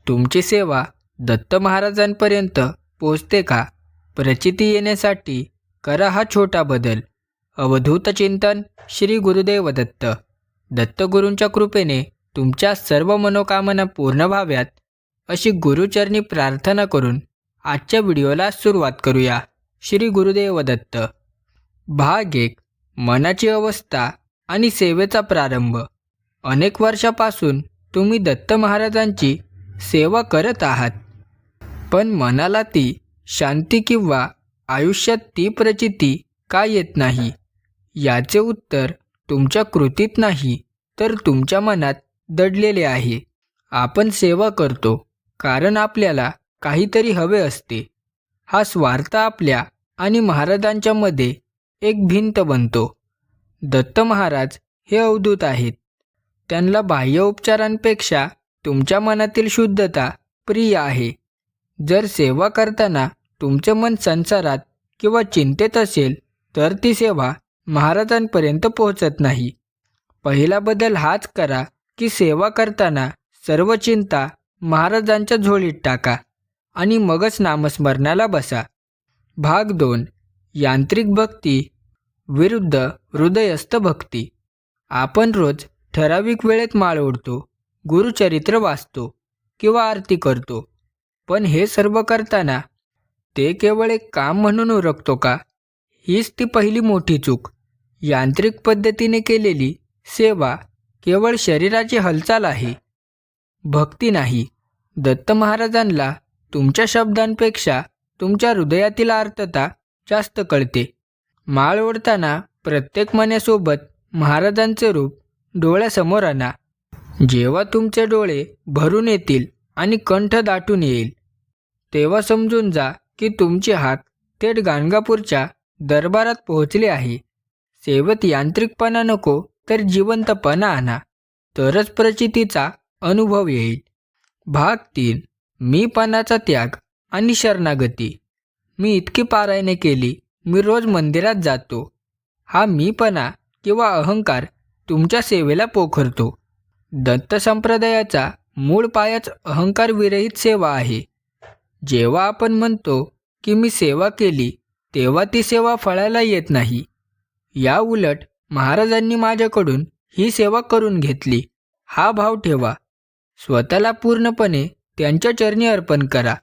तुमची सेवा दत्त महाराजांपर्यंत पोचते का? प्रचिती येण्यासाठी करा हा छोटा बदल. अवधूत चिंतन श्री गुरुदेव दत्त. दत्तगुरूंच्या कृपेने तुमच्या सर्व मनोकामना पूर्ण व्हाव्यात अशी गुरुचरणी प्रार्थना करून आजच्या व्हिडिओला सुरुवात करूया. श्री गुरुदेव दत्त. भाग 1. मनाची अवस्था आणि सेवेचा प्रारंभ. अनेक वर्षापासून तुम्ही दत्त महाराजांची सेवा करत आहात, पण मनाला ती शांती किंवा आयुष्यात ती प्रचिती का येत नाही? याचे उत्तर तुमच्या कृतीत नाही, तर तुमच्या मनात दडलेले आहे. आपण सेवा करतो कारण आपल्याला काहीतरी हवे असते. हा स्वार्थ आपल्या आणि महाराजांच्या मध्ये एक भिंत बनतो. दत्त महाराज हे अवधूत आहेत. त्यांना बाह्य उपचारांपेक्षा तुमच्या मनातील शुद्धता प्रिय आहे. जर सेवा करताना तुमचे मन संसारात किंवा चिंतेत असेल तर ती सेवा महाराजांपर्यंत पोहोचत नाही. पहिला बदल हाच करा की सेवा करताना सर्व चिंता महाराजांच्या झोळीत टाका आणि मगच नामस्मरणाला बसा. भाग 2. यांत्रिक भक्ती विरुद्ध हृदयस्थ भक्ती. आपण रोज ठराविक वेळेत माळ ओढतो, गुरुचरित्र वाचतो किंवा आरती करतो, पण हे सर्व करताना ते केवळ एक काम म्हणून उरकतो का? हीच ती पहिली मोठी चूक. यांत्रिक पद्धतीने केलेली सेवा केवळ शरीराची हालचाल आहे, भक्ती नाही. दत्त महाराजांना तुमच्या शब्दांपेक्षा तुमच्या हृदयातील आर्तता जास्त कळते. माळ ओढताना प्रत्येक मण्यासोबत महाराजांचे रूप डोळ्यासमोर आणा. जेव्हा तुमचे डोळे भरून येतील आणि कंठ दाटून येईल, तेव्हा समजून जा की तुमची हाक थेट गाणगापूरच्या दरबारात पोहोचली आहे. सेवेत यांत्रिकपणा नको, तर जिवंतपणा आणा, तरच प्रचितीचा अनुभव येईल. भाग 3. मीपणाचा त्याग आणि शरणागती. मी इतकी पारायणे केली, मी रोज मंदिरात जातो. हा मीपणा किंवा अहंकार तुमच्या सेवेला पोखरतो. दत्त संप्रदायाचा मूळ पायाच अहंकार विरहित सेवा आहे. जेव्हा आपण म्हणतो की मी सेवा केली, तेव्हा ती सेवा फळाला येत नाही. या उलट महाराजांनी माझ्याकडून ही सेवा करून घेतली हा भाव ठेवा. स्वतःला पूर्णपणे त्यांच्या चरणी अर्पण करा.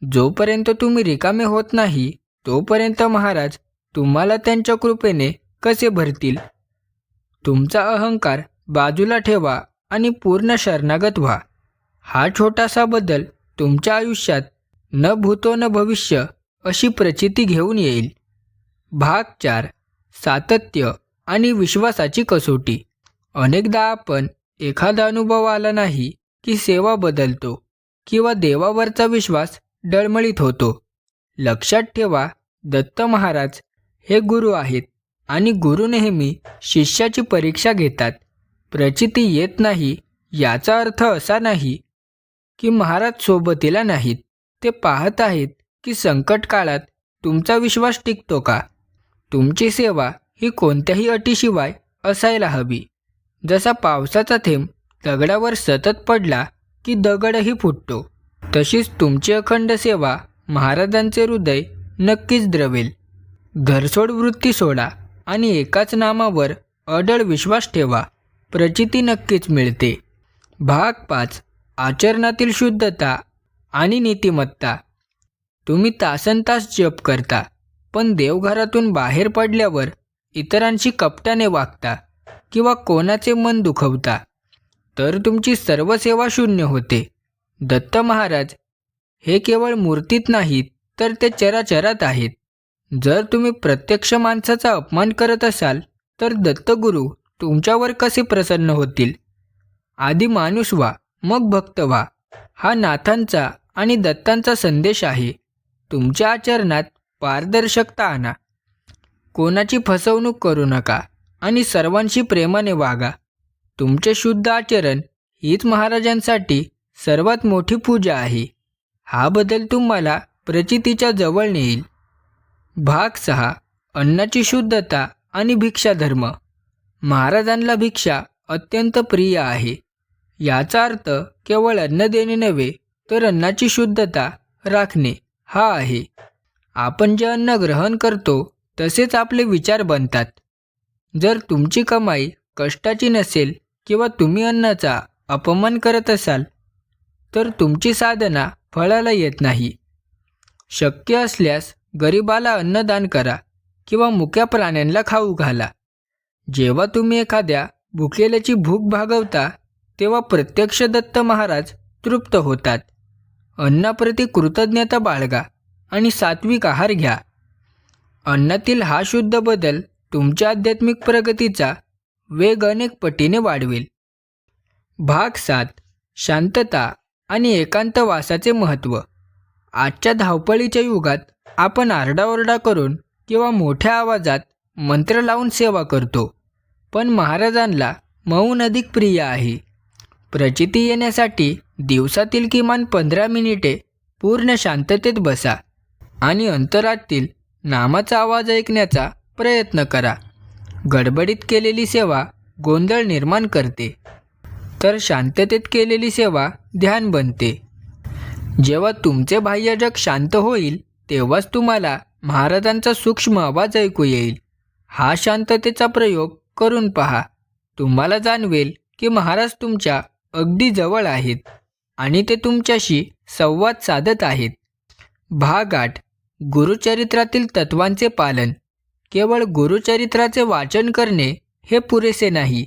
जोपर्यंत तुम्ही रिकामे होत नाही, तोपर्यंत महाराज तुम्हाला त्यांच्या कृपेने कसे भरतील? तुमचा अहंकार बाजूला ठेवा आणि पूर्ण शरणागत व्हा. हा छोटासा बदल तुमच्या आयुष्यात न भूतो न भविष्य अशी प्रचिती घेऊन येईल. भाग 4. सातत्य आणि विश्वासाची कसोटी. अनेकदा आपण एखादा अनुभव आला नाही की सेवा बदलतो किंवा देवावरचा विश्वास डळमळीत होतो. लक्षात ठेवा, दत्त महाराज हे गुरु आहेत आणि गुरु नेहमी शिष्याची परीक्षा घेतात. प्रचिती येत नाही याचा अर्थ असा नाही की महाराज सोबतीला नाहीत. ते पाहत आहेत की संकट काळात तुमचा विश्वास टिकतो का. तुमची सेवा ही कोणत्याही अटीशिवाय असायला हवी. जसा पावसाचा थेंब दगडावर सतत पडला की दगडही फुटतो, तशीच तुमची अखंड सेवा महाराजांचे हृदय नक्कीच द्रवेल. घरसोड वृत्ती सोडा आणि एकाच नामावर अढळ विश्वास ठेवा. प्रचिती नक्कीच मिळते. भाग 5. आचरणातील शुद्धता आणि नीतिमत्ता. तुम्ही तासनतास जप करता, पण देवघरातून बाहेर पडल्यावर इतरांशी कपटाने वागता किंवा कोणाचे मन दुखवता, तर तुमची सर्व सेवा शून्य होते. दत्त महाराज हे केवळ मूर्तीत नाहीत, तर ते चराचरात आहेत. जर तुम्ही प्रत्यक्ष माणसाचा अपमान करत असाल, तर दत्तगुरू तुमच्यावर कसे प्रसन्न होतील? आधी माणूस व्हा, मग भक्त व्हा. हा नाथांचा आणि दत्तांचा संदेश आहे. तुमच्या आचरणात पारदर्शकता आणा. कोणाची फसवणूक करू नका आणि सर्वांशी प्रेमाने वागा. तुमचे शुद्ध आचरण हीच महाराजांसाठी सर्वात मोठी पूजा आहे. हा बदल तुम्हाला प्रचितीच्या जवळ नेईल. भाग 6. अन्नाची शुद्धता आणि भिक्षाधर्म. महाराजांना भिक्षा अत्यंत प्रिय आहे. याचा अर्थ केवळ अन्न देणे नव्हे, तर अन्नाची शुद्धता राखणे हा आहे. आपण जे अन्न ग्रहण करतो तसेच आपले विचार बनतात. जर तुमची कमाई कष्टाची नसेल किंवा तुम्ही अन्नाचा अपमान करत असाल तर तुमची साधना फळाला येत नाही. शक्य असल्यास गरिबाला अन्नदान करा किंवा मुक्या प्राण्यांना खाऊ घाला. जेव्हा तुम्ही एखाद्या भुकेल्याची भूक भागवता तेव्हा प्रत्यक्ष दत्त महाराज तृप्त होतात. अन्नाप्रती कृतज्ञता बाळगा आणि सात्विक आहार घ्या. अन्नातील हा शुद्ध बदल तुमच्या आध्यात्मिक प्रगतीचा वेग अनेक पटीने वाढवेल. भाग 7. शांतता आणि एकांतवासाचे महत्त्व. आजच्या धावपळीच्या युगात आपण आरडाओरडा करून किंवा मोठ्या आवाजात मंत्र लावून सेवा करतो, पण महाराजांना मौन अधिक प्रिय आहे. प्रचिती येण्यासाठी दिवसातील किमान 15 मिनिटे पूर्ण शांततेत बसा आणि अंतरातील नामाचा आवाज ऐकण्याचा प्रयत्न करा. गडबडीत केलेली सेवा गोंधळ निर्माण करते, तर शांततेत केलेली सेवा ध्यान बनते. जेव्हा तुमचे बाह्य जग शांत होईल तेव्हाच तुम्हाला महाराजांचा सूक्ष्म आवाज ऐकू येईल. हा शांततेचा प्रयोग करून पहा. तुम्हाला जाणवेल की महाराज तुमच्या अगदी जवळ आहेत आणि ते तुमच्याशी संवाद साधत आहेत. भाग 8. गुरुचरित्रातील तत्वांचे पालन. केवळ गुरुचरित्राचे वाचन करणे हे पुरेसे नाही,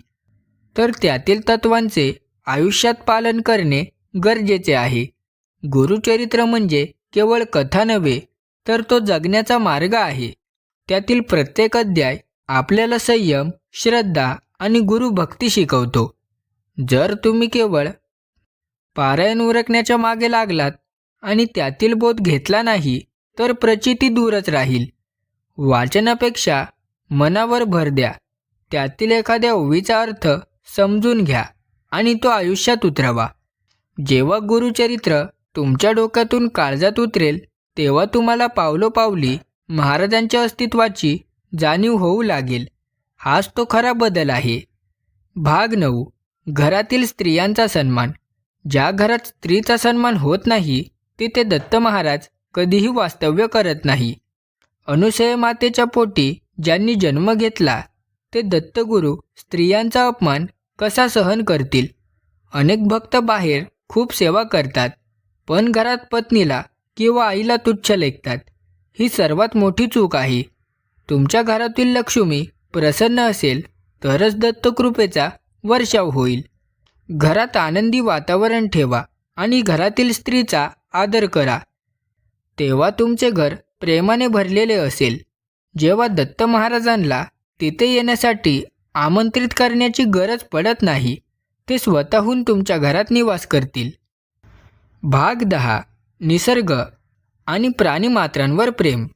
तर त्यातील तत्वांचे आयुष्यात पालन करणे गरजेचे आहे. गुरुचरित्र म्हणजे केवळ कथा नव्हे, तर तो जगण्याचा मार्ग आहे. त्यातील प्रत्येक अध्याय आपल्याला संयम, श्रद्धा आणि गुरुभक्ती शिकवतो. जर तुम्ही केवळ पारायण उरकण्याच्या मागे लागलात आणि त्यातील बोध घेतला नाही तर प्रचिती दूरच राहील. वाचनापेक्षा मनावर भर द्या. त्यातील एखाद्या ओवीचा अर्थ समजून घ्या आणि तो आयुष्यात उतरवा. जेव्हा गुरुचरित्र तुमच्या डोक्यातून काळजात उतरेल तेव्हा तुम्हाला पावलोपावली महाराजांच्या अस्तित्वाची जाणीव होऊ लागेल. हाच तो खरा बदल आहे. भाग 9. घरातील स्त्रियांचा सन्मान. ज्या घरात स्त्रीचा सन्मान होत नाही तिथे दत्त महाराज कधीही वास्तव्य करत नाही. अनुसया मातेच्या पोटी ज्यांनी जन्म घेतला ते दत्तगुरू स्त्रियांचा अपमान कसा सहन करतील. अनेक भक्त बाहेर खूप सेवा करतात, पण घरात पत्नीला किंवा आईला तुच्छ लेखतात. ही सर्वात मोठी चूक आहे. तुमच्या घरातील लक्ष्मी प्रसन्न असेल तरच दत्तकृपेचा वर्षाव होईल. घरात आनंदी वातावरण ठेवा आणि घरातील स्त्रीचा आदर करा. तेव्हा तुमचे घर प्रेमाने भरलेले असेल. जेव्हा दत्त महाराजांना तिथे येण्यासाठी आमंत्रित करण्याची गरज पडत नाही, ते स्वतःहून तुमच्या घरात निवास करतील. भाग 10. निसर्ग आणि प्राणीमात्रांवर प्रेम.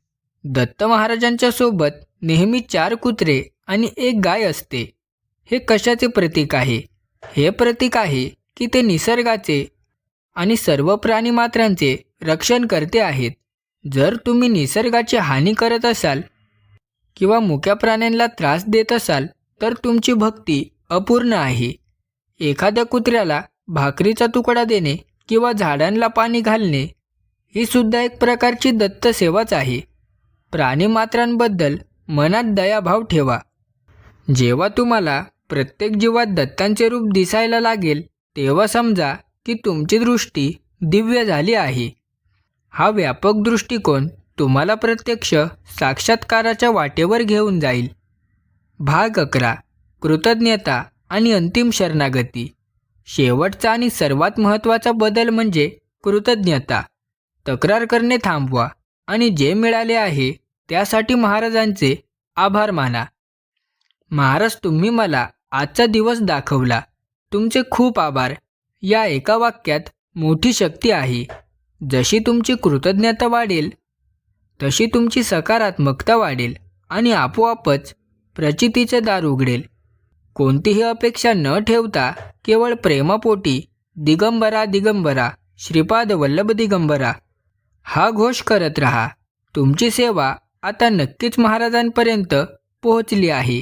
दत्त महाराजांच्या सोबत नेहमी 4 कुत्रे आणि 1 गाय असते. हे कशाचे प्रतीक आहे? हे प्रतीक आहे की ते निसर्गाचे आणि सर्व प्राणीमात्रांचे रक्षण करते आहेत. जर तुम्ही निसर्गाची हानी करत असाल किंवा मुक्या प्राण्यांना त्रास देत असाल तर तुमची भक्ती अपूर्ण आहे. एखाद्या कुत्र्याला भाकरीचा तुकडा देणे किंवा झाडांना पाणी घालणे ही सुद्धा एक प्रकारची दत्तसेवाच आहे. प्राणीमात्रांबद्दल मनात दयाभाव ठेवा. जेव्हा तुम्हाला प्रत्येक जीवात दत्तांचे रूप दिसायला लागेल तेव्हा समजा की तुमची दृष्टी दिव्य झाली आहे. हा व्यापक दृष्टिकोन तुम्हाला प्रत्यक्ष साक्षात्काराच्या वाटेवर घेऊन जाईल. भाग 11. कृतज्ञता आणि अंतिम शरणागती. शेवटचा आणि सर्वात महत्त्वाचा बदल म्हणजे कृतज्ञता. तक्रार करणे थांबवा आणि जे मिळाले आहे त्यासाठी महाराजांचे आभार माना. महाराज, तुम्ही मला आजचा दिवस दाखवला. तुमचे खूप आभार. या एका वाक्यात मोठी शक्ती आहे. जशी तुमची कृतज्ञता वाढेल तशी तुमची सकारात्मकता वाढेल आणि आपोआपच प्रचितीचे दार उघडेल. कोणतीही अपेक्षा न ठेवता केवळ प्रेमापोटी दिगंबरा दिगंबरा श्रीपाद वल्लभ दिगंबरा हा घोष करत राहा. तुमची सेवा आता नक्कीच महाराजांपर्यंत पोहोचली आहे.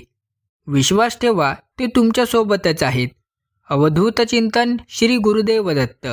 विश्वास ठेवा, ते तुमच्यासोबतच आहेत. अवधूत चिंतन श्री गुरुदेव दत्त.